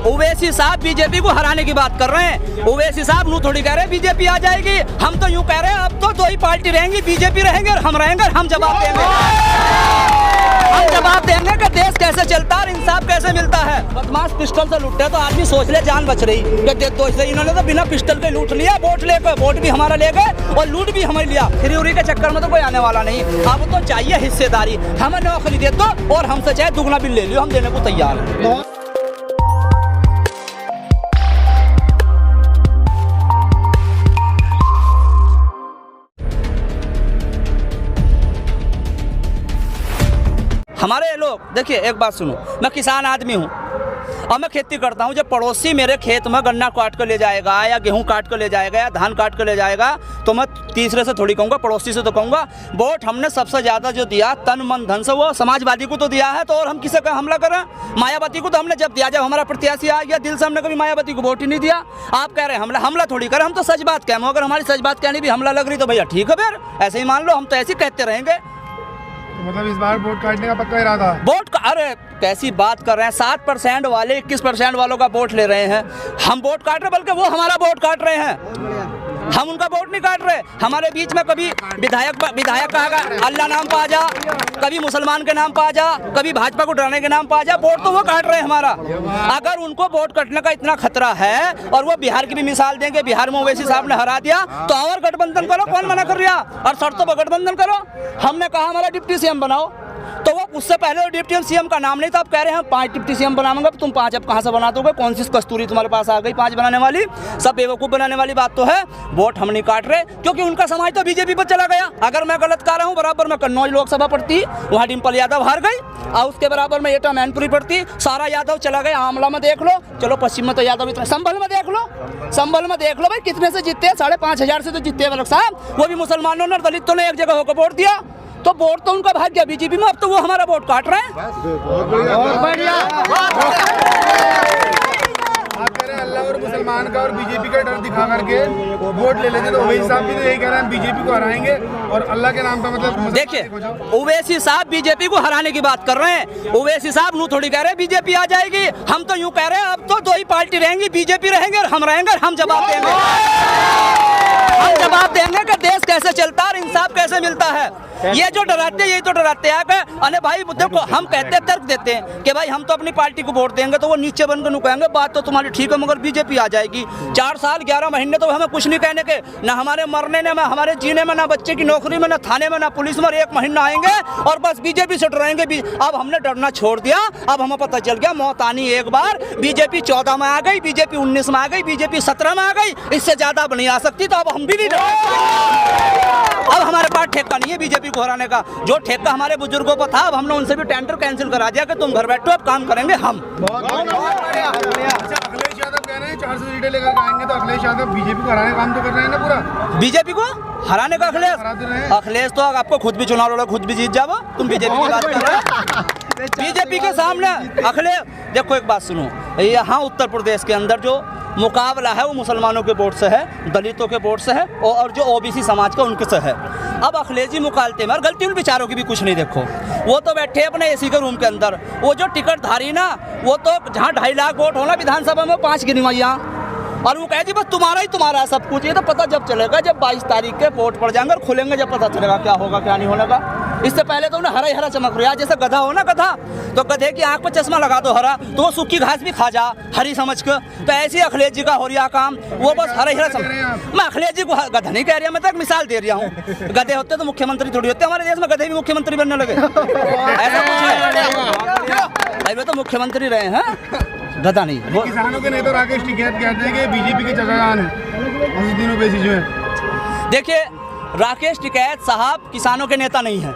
ओवैसी साहब बीजेपी को हराने की बात कर रहे हैं। ओवैसी साहब नू थोड़ी कह रहे हैं बीजेपी आ जाएगी, हम तो यूं कह रहे हैं अब तो दो ही पार्टी रहेंगी, बीजेपी रहेंगे और हम रहेंगे। हम जवाब देंगे, हम जवाब देंगे कि देश कैसे चलता है और इंसाफ कैसे मिलता है। बदमाश पिस्टल से लूटते तो आदमी सोच ले जान बच रही कि तो इन्होंने तो बिना पिस्टल के लूट लिया, वोट लेकर वोट भी हमारा ले गए और लूट भी हमें लिया। फ्री उरी के चक्कर में तो कोई आने वाला नहीं। अब तो चाहिए हिस्सेदारी, हमें नौकरी दे दो और हमसे चाहे दुगना बिल ले लियो, हम देने को तैयार हैं। हमारे लोग देखिए, एक बात सुनो, मैं किसान आदमी हूँ और मैं खेती करता हूँ। जब पड़ोसी मेरे खेत में गन्ना काट कर ले जाएगा या गेहूँ काट कर ले जाएगा या धान काट कर ले जाएगा तो मैं तीसरे से थोड़ी कहूँगा, पड़ोसी से तो कहूँगा। वोट हमने सबसे ज़्यादा जो दिया तन मन धन से वो समाजवादी को तो दिया है, तो और हम किसे का हमला करें? मायावती को तो हमने जब दिया, जब हमारा प्रत्याशी आ गया, दिल से हमने कभी मायावती को वोट ही नहीं दिया। आप कह रहे हैं हमला थोड़ी करें, हम तो सच बात कहें। अगर हमारी सच बात कहनी भी हमला लग रही तो भैया ठीक है, फिर ऐसे ही मान लो, हम तो ऐसे ही कहते रहेंगे। मतलब इस बार वोट काटने का पक्का इरादा? वोट का, अरे कैसी बात कर रहे हैं, 7% वाले 21% वालों का वोट ले रहे हैं। हम वोट काट रहे, बल्कि वो हमारा वोट काट रहे हैं, हम उनका वोट नहीं काट रहे। हमारे बीच में कभी विधायक कहेगा अल्लाह नाम पा जा, कभी मुसलमान के नाम पा जा, कभी भाजपा को डराने के नाम पा जा, वोट तो वो काट रहे हैं हमारा। अगर उनको वोट कटने का इतना खतरा है, और वो बिहार की भी मिसाल देंगे, बिहार में ओवैसी साहब ने हरा दिया तो और गठबंधन करो, कौन मना कर रहा? और शर्तों पर गठबंधन करो। हमने कहा हमारा डिप्टी सीएम बनाओ, तो वो उससे पहले डिप्टी सीएम का नाम नहीं था। अब कह रहे हैं 5 डिप्टी सीएम बनाऊंगा, तुम 5 अब कहाँ से बना दोगे? कौन सी कस्तूरी तुम्हारे पास आ गई 5 बनाने वाली? सब बेवकूफ़ बनाने वाली बात तो है। वोट हम नहीं काट रहे क्योंकि उनका समाज तो बीजेपी पर चला गया। अगर मैं गलत कह रहा हूँ, बराबर में कन्नौज लोकसभा पड़ती, वहाँ डिम्पल यादव हार गई, और उसके बराबर में एटा मैनपुरी पड़ती, सारा यादव चला गया। आमला में देख लो, चलो पश्चिम में तो यादव इतना, संभल में देख लो, संभल में देख लो भाई कितने से जीते हैं, 5,500 से तो जीते हैं साहब। वो भी मुसलमानों ने, दलितों ने एक जगह होकर वोट दिया, तो वोट तो उनका भाग गया बीजेपी में। अब तो वो हमारा वोट काट रहे हैं। आप कह रहे हैं अल्लाह और मुसलमान का और बीजेपी का डर दिखा करके वोट ले लेते, तो ओवैसी साहब भी तो यही कह रहे हैं बीजेपी को हराएंगे और अल्लाह के नाम पे। मतलब देखिए, ओवैसी साहब बीजेपी को हराने की बात कर रहे हैं। ओवैसी साहब नू थोड़ी कह रहे हैं बीजेपी आ जाएगी, हम तो यूं कह रहे हैं अब तो दो ही पार्टी रहेंगी, बीजेपी रहेंगे और हम रहेंगे। हम जवाब देंगे, हम जवाब देंगे कि देश कैसे चलता है और इंसाफ कैसे मिलता है। ये जो डराते, यही तो डराते हैं कि अरे भाई देखो, हम कहते तर्क देते हैं कि भाई हम तो अपनी पार्टी को वोट देंगे, तो वो नीचे बनकर नु कहेंगे बात तो तुम्हारी ठीक है मगर बीजेपी आ जाएगी। 4 साल 11 महीने तो हमें कुछ नहीं कहने के, ना हमारे मरने में, हमारे जीने में, ना बच्चे की नौकरी में, ना थाने में, ना पुलिस में। 1 महीना आएंगे और बस बीजेपी से डराएंगे। अब हमने डरना छोड़ दिया, अब हमें पता चल गया मौत आनी एक बार। बीजेपी 14 में आ गई, बीजेपी 19 में आ गई, बीजेपी 17 में आ गई, इससे ज्यादा अब नहीं आ सकती। तो अब हम भी नहीं अब हमारे पास ठेका नहीं है बीजेपी को हराने का। जो ठेका हमारे बुजुर्गों को था, अब हमने उनसे भी टेंडर कैंसिल करा दिया कि तुम घर बैठो, अब काम करेंगे हम। अखिलेश यादव कह रहे हैं 400 सीटें लेकर आएंगे, तो अखिलेश यादव बीजेपी को हराने का काम तो कर रहे हैं ना पूरा? बीजेपी को हराने का अखिलेश तो आपको खुद भी चुनाव लड़ो, खुद भी जीत जाओ। तुम बीजेपी की बात कर रहे हो? बीजेपी के सामने अखिलेश, देखो एक बात सुनो, यहाँ उत्तर प्रदेश के अंदर जो मुकाबला है वो मुसलमानों के वोट से है, दलितों के वोट से है और जो ओबीसी समाज का उनके से है। अब अखिलेश जी मुकालते में, और गलती उन बेचारों की भी कुछ नहीं। देखो वो तो बैठे अपने एसी के रूम के अंदर, वो जो टिकट धारी ना, वो तो जहाँ 2.5 लाख वोट होना विधानसभा में 5 गिनवा यहाँ, और वो कहे जी बस तुम्हारा ही तुम्हारा सब कुछ। ये तो पता जब चलेगा जब 22 तारीख के वोट पड़ जाएंगे और खुलेंगे, जब पता चलेगा क्या होगा क्या नहीं होने का। इससे पहले तो उन्हें हरा ही हरा चमक रहा है। जैसे गधा हो ना, गधा तो गधे की आंख पर चश्मा लगा दो हरा, तो वो सूखी घास भी खा जा हरी समझ कर। तो ऐसे ही अखिलेश जी का हो रहा काम, वो बस हरा ही हरा चमक। मैं अखिलेश जी को गधा नहीं कह रहा, मैं तो एक मिसाल दे रहा हूँ। गधे होते तो मुख्यमंत्री थोड़ी होते, हमारे देश में गधे भी मुख्यमंत्री बनने लगे। ऐसा कुछ है, वो तो मुख्यमंत्री रहे हैं, गधा नहीं। किसानों के नेता राकेश टिकैत कहते हैं कि बीजेपी के चचाजान है ओवैसी जो है। देखिए, राकेश टिकैत साहब किसानों के नेता नहीं है।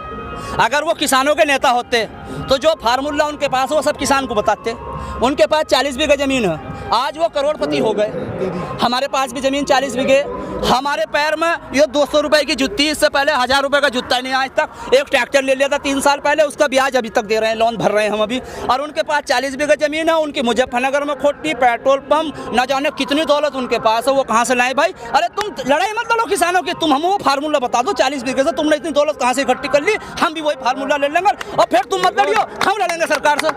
अगर वो किसानों के नेता होते तो जो फार्मूला उनके पास वो सब किसान को बताते। उनके पास 40 बीघे ज़मीन है, आज वो करोड़पति हो गए। हमारे पास भी ज़मीन 40 बीघे, हमारे पैर में ये 200 रुपए की जुत्ती, इससे पहले 1000 रुपए का जुत्ता नहीं आज तक। एक ट्रैक्टर ले लिया था 3 साल पहले, उसका ब्याज अभी तक दे रहे हैं, लोन भर रहे हैं हम अभी। और उनके पास 40 बीघे ज़मीन है, उनकी मुजफ्फरनगर में खोटी, पेट्रोल पंप, न जाने कितनी दौलत उनके पास है, वो कहाँ से लाए भाई? अरे तुम लड़ाई मत लड़ो किसानों की, तुम हमें वो फार्मूला बता दो 40 बीघे से तुमने इतनी दौलत कहाँ से इकट्ठी कर ली, हम भी वही फार्मूला ले लेंगे और फिर तुम मत लड़ियो, हम लड़ेंगे सरकार से।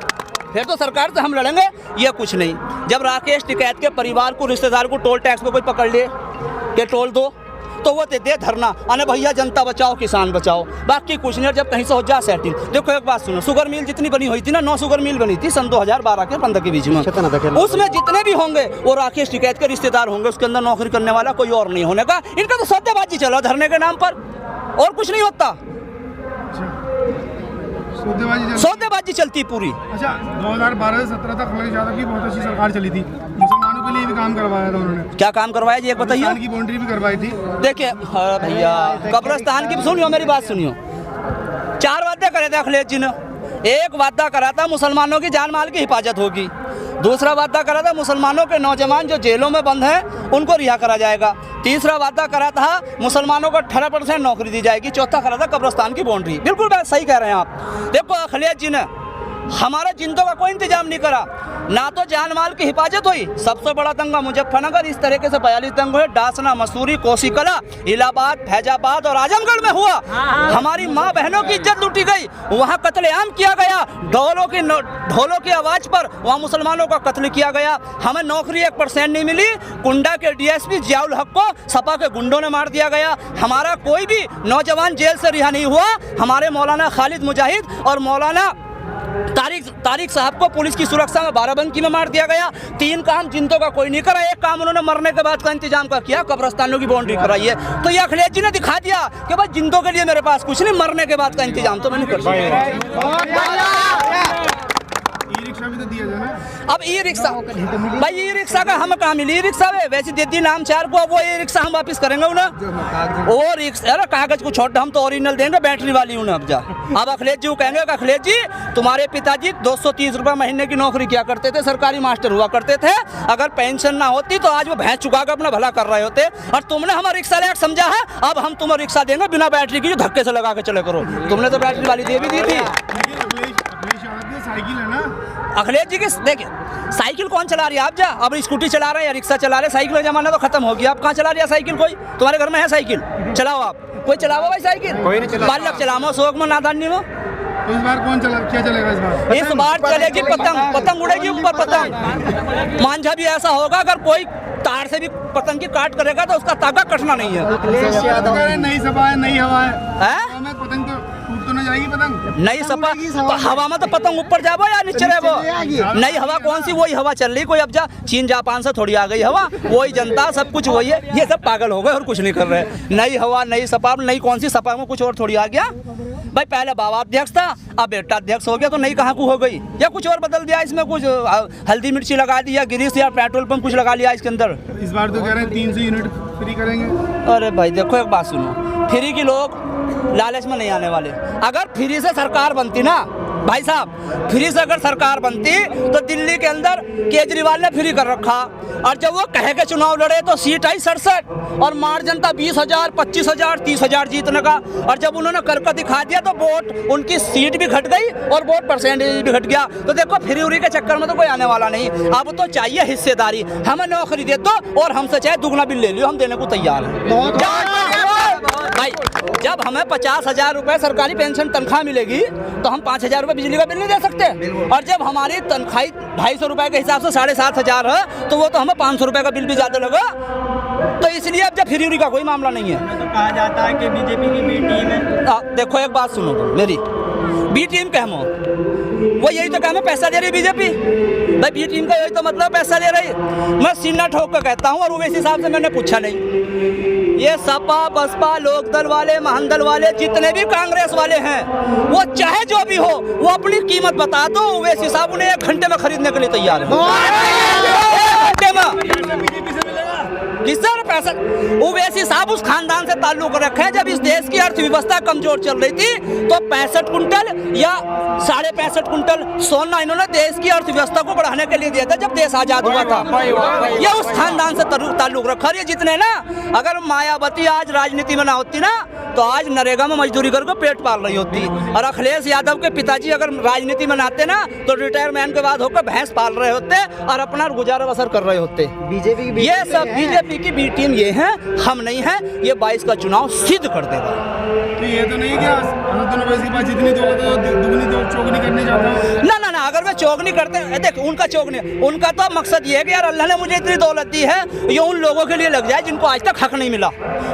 फिर तो सरकार से हम लड़ेंगे, ये कुछ नहीं। जब राकेश टिकैत के परिवार को, रिश्तेदार को टोल टैक्स में कोई पकड़ ले कि टोल दो, तो वो दे धरना, अरे भैया जनता बचाओ किसान बचाओ, बाकी कुछ नहीं। जब कहीं से हो जा सेटिंग। देखो एक बात सुनो, शुगर मिल जितनी बनी हुई थी ना, 9 शुगर मिल बनी थी सन 2012 के 15 के बीच में, उसमें जितने भी होंगे वो राकेश टिकैत के रिश्तेदार होंगे, उसके अंदर नौकरी करने वाला कोई और नहीं होने का। इनका तो सौदेबाजी चलो धरने के नाम पर, और कुछ नहीं होता, सौदेबाजी चलती पूरी। अच्छा, 2012 से 17 तक अखिलेश यादव की बहुत अच्छी सरकार चली थी, मुसलमानों के लिए भी काम करवाया था उन्होंने। क्या काम करवाया जी, एक बताइए। की बाउंड्री भी करवाई थी। देखिए भैया, कब्रिस्तान की सुनियो, मेरी बात सुनियो। 4 वादे करे थे अखिलेश जी ने। एक वादा करा था मुसलमानों की जान माल की हिफाजत होगी, दूसरा वादा करा था मुसलमानों के नौजवान जो जेलों में बंद हैं उनको रिहा करा जाएगा, तीसरा वादा करा था मुसलमानों को 18% नौकरी दी जाएगी, चौथा करा था कब्रिस्तान की बाउंड्री। बिल्कुल बात सही कह रहे हैं आप। देखो अखिलेश जी ने हमारे जिंदों का कोई इंतजाम नहीं करा, ना तो जान माल की हिफाजत हुई। सबसे बड़ा दंगा मुजफ्फरनगर इस तरीके से 42 दंगे हुए, डासना, मसूरी, कोसीकला, इलाहाबाद, फैजाबाद और आजमगढ़ में हुआ। हमारी माँ बहनों की इज्जत लूटी गई, वहाँ कत्लेआम किया गया, ढोलों की आवाज पर वहाँ मुसलमानों का कत्ल किया गया। हमें नौकरी 1% नहीं मिली। कुंडा के DSP जियाउल हक को सपा के गुंडों ने मार दिया गया। हमारा कोई भी नौजवान जेल से रिहा नहीं हुआ। हमारे मौलाना खालिद मुजाहिद और मौलाना तारिक साहब को पुलिस की सुरक्षा में बाराबंकी में मार दिया गया। 3 काम जिंदों का कोई नहीं करा, एक काम उन्होंने मरने के बाद का इंतजाम का किया, कब्रिस्तानों की बाउंड्री कराई है। तो ये अखिलेश जी ने दिखा दिया कि भाई जिंदों के लिए मेरे पास कुछ नहीं, मरने के बाद का इंतजाम तो मैंने कर ई-रिक्शा भी तो दिया जाए ना। अब ई-रिक्शा, भाई ई-रिक्शा का हम कहाँ मिली, ई-रिक्शा वैसे दे दी नाम 4 को, वो ई-रिक्शा हम वापस करेंगे उन्हें। और रिक्शा, अरे कागज को छोड़, हम तो ओरिजिनल देंगे, बैटरी वाली उन्हें। अब जा, अब अखिलेश जी को कहेंगे कि अखिलेश जी तुम्हारे पिताजी 230 रुपये महीने की नौकरी किया करते थे, सरकारी मास्टर हुआ करते थे, अगर पेंशन ना होती तो आज वो भैंस चुका कर अपना भला कर रहे होते, और तुमने हमारा रिक्शा लायक समझा है। अब हम तुम्हें रिक्शा देंगे बिना बैटरी की, जो धक्के से लगा के चले करो। तुमने तो बैटरी वाली दे भी दी थी। साइकिल है ना अखिलेश जी की, देखिए साइकिल कौन चला रही है, आप जा, अब स्कूटी चला रहे हैं या रिक्शा चला रहे हैं, साइकिल का जमाना तो खत्म हो गया। आप कहाँ चला रही है साइकिल, कोई तुम्हारे घर में है साइकिल, चलाओ आप, कोई चलाओ भाई साइकिल, कोई नहीं चला। बालक चलाओ, शौक में नादानी में। तो इस बार क्या चलेगा इस बार चलेगी पतंग, पतंग उड़ेगी ऊपर पतंग। मांझा भी ऐसा होगा, अगर कोई तार से भी पतंग की काट करेगा तो उसका तागा कटना नहीं है। नई सपा है, नई हवा है, पतंग तो टूट तो नहीं जाएगी पतंग। नई सपा तो हवा में तो पतंग ऊपर जाबो या नीचे रहो। नई हवा कौन सी, वही हवा चल रही, कोई अब जा चीन जापान से थोड़ी आ गई हवा, वही जनता सब कुछ वही है। ये सब पागल हो गए और कुछ नहीं कर रहे। नई हवा, नई सपा, नई कौन सी सपा में कुछ और थोड़ी आ गया भाई। पहले बाबा अध्यक्ष था, अब बेटा अध्यक्ष हो गया, तो नई कहाँ को हो गई, या कुछ और बदल दिया इसमें, कुछ हल्दी मिर्ची लगा दी या गिरीश या पेट्रोल पंप कुछ लगा लिया इसके अंदर। इस बार तो कह रहे हैं 300 यूनिट फ्री करेंगे। अरे भाई देखो एक बात सुनो, फ्री की लोग लालच में नहीं आने वाले। अगर फ्री से सरकार बनती ना भाई साहब, फ्री से अगर सरकार बनती तो दिल्ली के अंदर केजरीवाल ने फ्री कर रखा, और जब वो कहे के चुनाव लड़े तो सीट आई 67 और मार जनता 20,000, 25,000, 30,000 जीतने का। और जब उन्होंने करके दिखा दिया तो वोट, उनकी सीट भी घट गई और वोट परसेंटेज भी घट गया। तो देखो फ्री उरी के चक्कर में तो कोई आने वाला नहीं। अब तो चाहिए हिस्सेदारी, हमें नौकरी दे दो और हमसे चाहे दुगना बिल ले लियो, हम देने को तैयार हैं भाई। जब हमें 50,000 रुपए सरकारी पेंशन तनख्वाह मिलेगी तो हम 5,000 रुपए बिजली का बिल नहीं दे सकते। और जब हमारी तनख्वाह 250 रुपए के हिसाब से 7,500 है तो वो तो हमें 500 रुपए का बिल भी ज्यादा लगा। तो इसलिए अब जब फ्री का कोई मामला नहीं है। तो कहा जाता है कि बीजेपी की बी टीम है। देखो एक बात सुनो मेरी, बी टीम कहमो, वो यही तो कहमो पैसा दे रही बीजेपी भाई। बी टीम का यही तो मतलब पैसा दे रही। मैं सीना ठोक कर कहता हूँ, और वो इस हिसाब से मैंने पूछा नहीं। ये सपा, बसपा, लोकदल वाले, महानदल वाले, जितने भी कांग्रेस वाले हैं, वो चाहे जो भी हो, वो अपनी कीमत बता दो, ओवैसी साहब उन्हें 1 घंटे में खरीदने के लिए तैयार है। 1 घंटे में किससे पैसा? ओवैसी साहब उस खानदान से ताल्लुक रखे हैं। जब इस देश की अर्थव्यवस्था कमजोर चल रही थी तो 65 कुंटल या 65.5 कुंटल सोना इन्होंने देश की अर्थव्यवस्था को बढ़ाने के लिए दिया था जब देश आजाद हुआ था। ये उस खानदान से ताल्लुक रखा। ये जितने ना, अगर मायावती आज राजनीति में ना होती ना तो आज नरेगा में मजदूरी करके पेट पाल रही होती। और अखिलेश यादव के पिताजी अगर राजनीति में आते ना तो रिटायरमेंट के बाद होकर भैंस पाल रहे होते और अपना गुजारा बसर कर रहे होते। बीजेपी की ये सब बीजेपी की बी टीम ये है, हम नहीं है। ये 22 का चुनाव सिद्ध कर देगा। तो ये तो नहीं क्या दोनों भाई के पास जितनी दौलत है दुगनी चौगनी करनी चाहता हूँ। ना ना ना, अगर वे चौगनी करते हैं, देख उनका चौगनी, उनका तो मकसद ये है कि यार अल्लाह ने मुझे इतनी दौलत दी है, ये उन लोगों के लिए लग जाए जिनको आज तक हक नहीं मिला।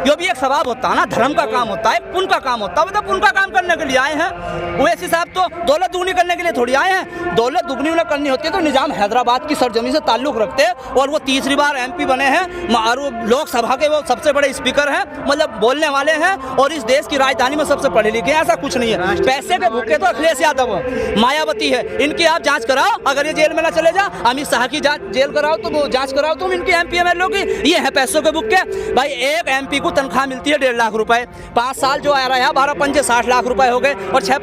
जो भी एक सवाब होता है ना, धर्म का काम होता है, पुण्य का काम होता है, मतलब पुण्य का काम करने के लिए आए हैं। वो ऐसे साहब तो दौलत दुगनी करने के लिए थोड़ी आए हैं। दौलत दुगनी उन्हें करनी होती है तो निजाम हैदराबाद की सरजमी से ताल्लुक़ रखते हैं, और वो तीसरी बार MP बने हैं, और वो लोकसभा के वो सबसे बड़े स्पीकर हैं, मतलब बोलने वाले हैं, और इस देश की राजधानी में सबसे पढ़े लिखे हैं। ऐसा कुछ नहीं है, पैसे के भूखे तो अखिलेश यादव मायावती है, इनकी आप जांच कराओ, अगर ये जेल में ना चले जा, अमित शाह की जांच जेल कराओ, तो वो जांच कराओ तुम इनकी MP MLA की। ये है पैसों के भूखे भाई। एक MP को तनख्वाह मिलती है 1.5 लाख रुपए, 5 साल जो आ रहा है 12 पंजे 60 लाख रुपए हो गए, और 6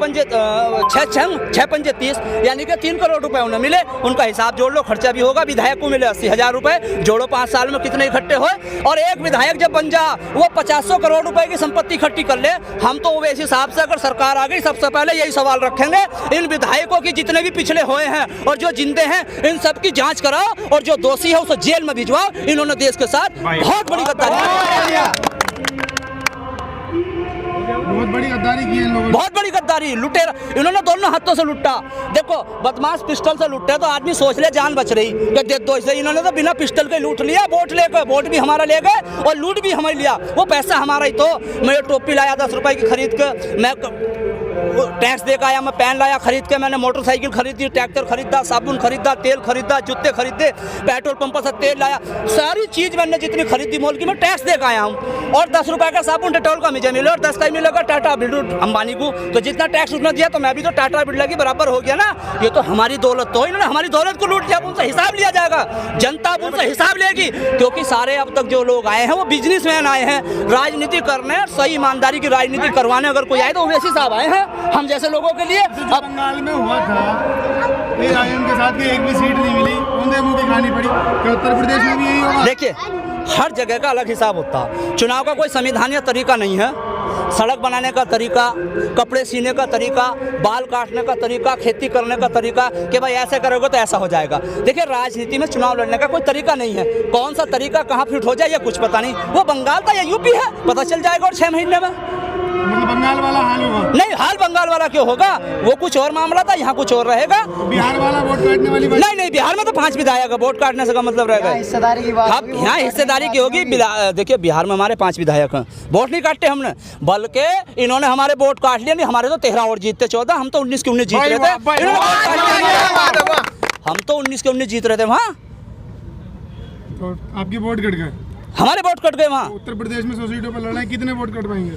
पंजे 30, यानी कि 3 करोड़ रुपए उन्हें मिले। उनका हिसाब जोड़ लो, खर्चा भी होगा। विधायक को मिले 80,000 रुपए, जोड़ो 5 साल में कितने इकट्ठे हुए। और एक विधायक जब बन जा, वो 50 करोड़ रुपए की संपत्ति इकट्ठी कर ले। हम तो वैसे हिसाब से अगर सरकार आ गई, सबसे पहले यही सवाल रखेंगे, इन विधायकों की जितने भी पिछले हुए हैं और जो जिंदे हैं, इन सब की जांच कराओ, और जो दोषी है उसे जेल में भिजवाओ। इन्होंने देश के साथ बहुत बड़ी गद्दारी की है इन लोगों ने, बहुत बड़ी गद्दारी, लुटेरा। इन्होंने दोनों हाथों से लुटा। देखो बदमाश पिस्टल से लुटे तो आदमी सोच ले जान बच रही कि दे दो इसे। इन्होंने तो बिना पिस्टल के लूट लिया, वोट भी हमारा ले गए और लूट भी हमें लिया। वो पैसा हमारा ही तो। मैं टोपी लाया 10 रुपए की खरीद के, मैं टैक्स दे के आया, मैं पेन लाया खरीद के, मैंने मोटरसाइकिल खरीदी, ट्रैक्टर खरीदा, साबुन खरीदा, तेल खरीदा, जूते खरीदे, पेट्रोल पंप से तेल लाया, सारी चीज मैंने जितनी खरीदी मोल की मैं टैक्स दे के आया हूँ। और 10 रुपए का साबुन डेटॉल का मुझे मिले, और 10 का ही मिलेगा टाटा बिरला अंबानी को। तो जितना टैक्स उसने दिया तो मैं भी तो टाटा बिरला की बराबर हो गया ना। ये तो हमारी दौलत, तो इन्होंने हमारी दौलत को लूट लिया। उनसे हिसाब लिया जाएगा, जनता उनसे हिसाब लेगी, क्योंकि सारे अब तक जो लोग आए हैं वो बिजनेसमैन आए हैं, राजनीति करने, सही ईमानदारी की राजनीति करवाने। अगर कोई आए तो वैसे साहब आए हैं हम जैसे लोगों के लिए। अब बंगाल में हुआ था उनके साथ की एक भी सीट नहीं मिली, उन्हें मुंह की खानी पड़ी। क्या उत्तर प्रदेश में भी यही होगा? देखिए हर जगह का अलग हिसाब होता है। चुनाव का कोई संविधानीय तरीका नहीं है। सड़क बनाने का तरीका, कपड़े सीने का तरीका, बाल काटने का तरीका, खेती करने का तरीका, कि भाई ऐसे करोगे तो ऐसा हो जाएगा। देखिए राजनीति में चुनाव लड़ने का कोई तरीका नहीं है। कौन सा तरीका कहाँ फिट हो जाए ये कुछ पता नहीं। वो बंगाल था या यूपी है, पता चल जाएगा और 6 महीने में। मतलब बंगाल वाला हाल होगा? नहीं, हाल बंगाल वाला क्यों होगा? वो कुछ और मामला था, यहाँ कुछ और रहेगा। बिहार वाला वोट काटने वाली बात? नहीं, बिहार में तो 5 विधायक है, वोट काटने से का मतलब रहेगा हिस्सेदारी की बात। अब यहाँ हिस्सेदारी की होगी। देखिए बिहार में हमारे 5 विधायक हैं, वोट नहीं काटते हमने, बल्कि इन्होंने हमारे वोट काट लिए। नहीं, हमारे तो 13 और जीतते 14, हम तो 19 के 19 जीत रहे थे। हम तो 19 के 19 जीत रहे थे वहाँ। तो आपकी वोट कट गए? हमारे वोट कट गए वहाँ। उत्तर प्रदेश में 100 सीटों पर लड़ाई, कितने वोट कट पाएंगे?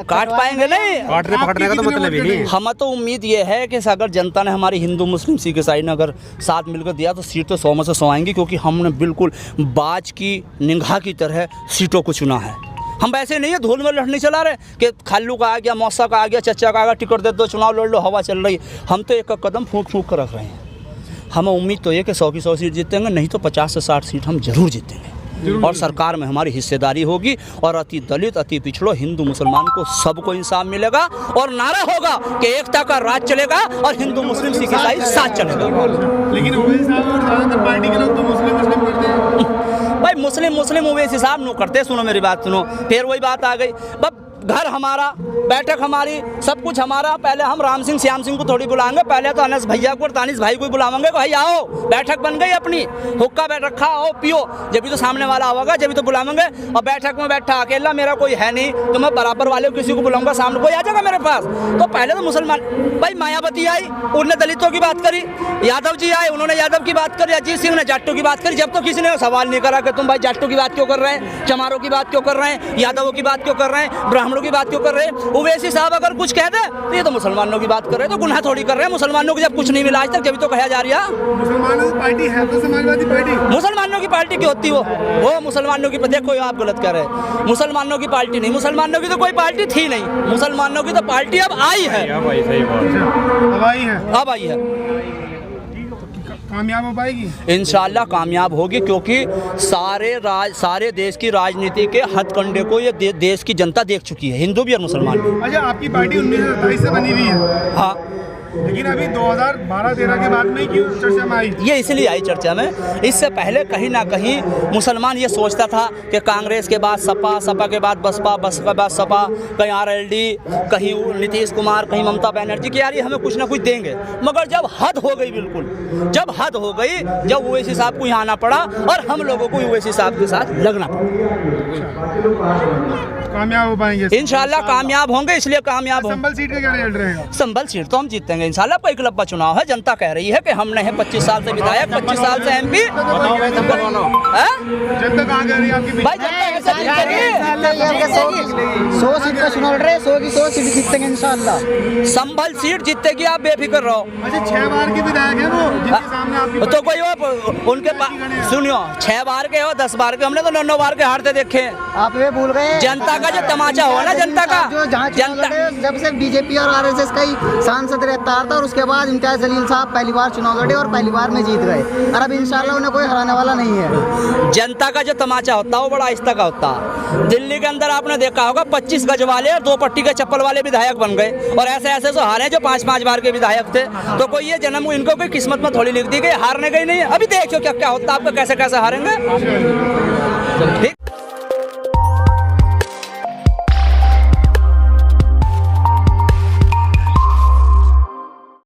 काट पाएंगे नहीं, काटने पकड़ने का तो मतलब ही नहीं। हमें तो उम्मीद ये है कि अगर जनता ने हमारी हिंदू मुस्लिम सिख ईसाई ने अगर साथ मिलकर दिया तो सीट तो 100 में से 100 आएंगी, क्योंकि हमने बिल्कुल बाज की निगाह की तरह सीटों को चुना है। हम वैसे नहीं है धूल में लड़ने चला रहे कि खालू का आ गया, मौसा का आ गया, चचा का आ गया, टिकट दे दो, चुनाव लड़ लो, हवा चल रही। हम तो एक कदम फूंक फूंक कर रख रहे हैं। हमें उम्मीद तो ये कि 100 की 100 सीट जीतेंगे, नहीं तो 50 से 60 सीट हम जरूर जीतेंगे। और सरकार में हमारी हिस्सेदारी होगी, और अति दलित, अति पिछड़ों, हिंदू मुसलमान को सबको इंसाफ मिलेगा। और नारा होगा कि एकता का राज चलेगा और हिंदू मुस्लिम सिख ईसाई साथ चलेगा। लेकिन ओवैसी साहब और ज़्यादातर पार्टी के लोग तो मुस्लिम करते हैं। भाई मुस्लिम ओवैसी साहब नो करते। सुनो मेरी बात सुनो, फिर वही बात आ गई। घर हमारा, बैठक हमारी, सब कुछ हमारा। पहले हम राम सिंह श्याम सिंह को थोड़ी बुलाएंगे, पहले तो अनस भैया को और तानिश भाई को बुलाएंगे, भाई आओ, बैठक बन गई अपनी, हुक्का बैठ रखा, आओ पियो। जब भी तो सामने वाला आवेगा, जब भी तो बुलाएंगे। और बैठक में बैठा अकेला, मेरा कोई है नहीं, तो मैं बराबर वाले किसी को बुलाऊंगा, सामने कोई आ जाएगा मेरे पास। तो पहले तो मुसलमान, भाई मायावती आई, उन्होंने दलितों की बात करी, यादव जी आए, उन्होंने यादव की बात करी, अजीत सिंह ने जाटों की बात करी। जब तो किसी ने सवाल नहीं करा कि तुम भाई जाटों की बात क्यों कर रहे हैं, चमारों की बात क्यों कर रहे हैं, यादवों की बात क्यों कर रहे हैं, ब्राह्मणों की बात क्यों कर रहे हैं। ओवैसी साहब अगर कुछ कह दे तो ये तो मुसलमानों की बात कर रहे हैं, तो गुनाह थोड़ी कर रहे हैं। मुसलमानों को जब कुछ नहीं मिला आज तक, जब तो कहा जा रहा है मुसलमानों की पार्टी है तो समाजवादी पार्टी। मुसलमानों की पार्टी क्यों होती वो मुसलमानों की, देखो आप गलत कह रहे हैं। मुसलमानों की पार्टी नहीं, मुसलमानों की तो कोई पार्टी थी नहीं, मुसलमानों की तो पार्टी अब आई है। अब आई है। कामयाब हो पाएगी इंशाल्लाह, कामयाब होगी, क्योंकि सारे देश की राजनीति के हथकंडे को ये देश की जनता देख चुकी है, हिंदू भी और मुसलमान भी। अच्छा, आपकी पार्टी 1927 से बनी हुई है। हाँ, लेकिन अभी 2012-13 के बाद में ही क्यों चर्चा में आई? ये इसलिए आई चर्चा में, इससे पहले कहीं ना कहीं मुसलमान ये सोचता था कि कांग्रेस के बाद सपा, सपा के बाद बसपा, बसपा के बाद सपा, कहीं आरएलडी, कहीं नीतीश कुमार, कहीं ममता बनर्जी कि यार ये हमें कुछ ना कुछ देंगे। मगर जब हद हो गई, बिल्कुल जब हद हो गई, जब ओवैसी साहब को यहाँ आना पड़ा और हम लोगों को ओवैसी साहब के साथ लगना पड़ा। कामयाब हो पाएंगे इंशाल्लाह कामयाब होंगे, इसलिए कामयाब होंगे। संभल सीट का क्या रिजल्ट रहेगा? संभल सीट तो हम जीतेंगे इंशाल्लाह। कोई क्लब का चुनाव है, जनता कह रही है कि हमने है 25 साल से विधायक, 25 साल से एमपी। जनता कहाँ कह रही है आपकी? भाई जनता ऐसा जीतेगी। 100 सीट का चुनाव लड़ रहे हैं, 100 की 100 सीट जीतेंगे इंशाल्लाह। संभल सीट जीतेगी, आप बेफिक्र रहो। अच्छा 6 बार के विधायक हैं वो, जिनके सामने आपकी तो कोई वो उनके पास सुनियो, 6 बार के हो, 10 बार के, हमने तो 9 बार के हारते देखे हैं। आप ये भूल गए जनता का जो तमाचा हो ना, जनता का जो जहाँ चुनाव जनता लड़े, जब से बीजेपी और आरएसएस का ही सांसद रहता था और उसके बाद इम्तियाज जलील साहब पहली बार चुनाव लड़े और पहली बार में जीत गए, और अब इंशाल्लाह उन्हें कोई हराने वाला नहीं है। जनता का जो तमाचा होता है वो बड़ा आहिस्ता का होता है। दिल्ली के अंदर आपने देखा होगा 25 गज वाले और 2 पट्टी के चप्पल वाले विधायक बन गए, और ऐसे ऐसे जो हारे जो 5-5 बार के विधायक थे। तो कोई ये जन्म इनको कोई किस्मत में थोड़ी लिख दी गई, हारने गई नहीं है। अभी देखियो क्या क्या होता है, आपको कैसे कैसे हारेंगे।